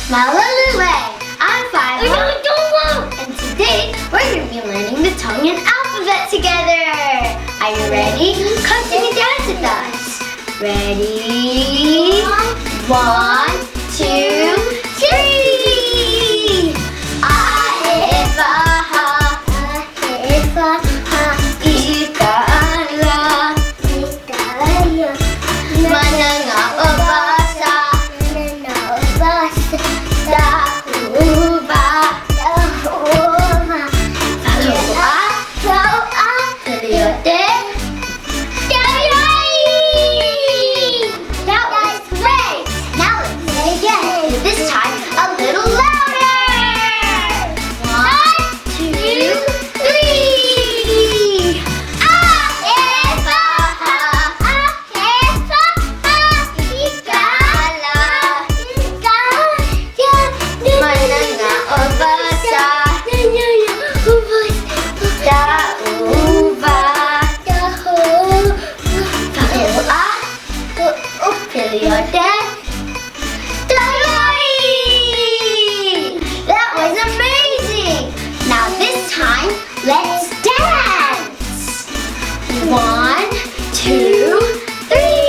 Malalule. I'm 5. And today we're going to be learning the Tongan alphabet together. Are you ready? Come sing and dance with us. Ready? 1, 2, 3. Ahefaha. Ikala. Manangaobasa. Dahuba. Faloa. Kaliote. That was great. Now let's say it again. This time a little louder. 1, 2, 3. Ahefaha. Ikala. Manangaobasa. Dahuba. Faloa. Kaliote. That was amazing! Now this time, let's dance! 1, 2, 3.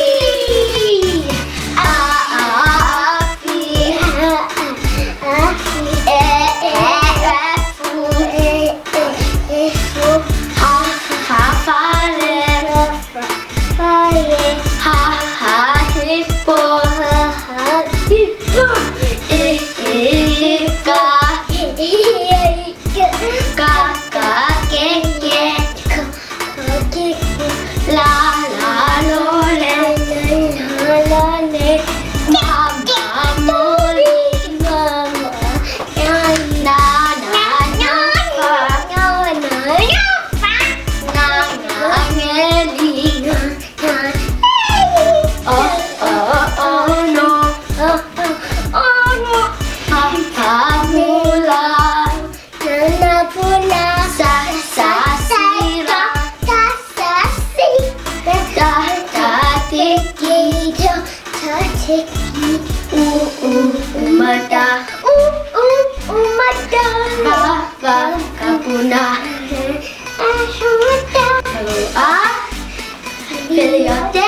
Umada, Rafa, Kapuna, Kalua, Filiote.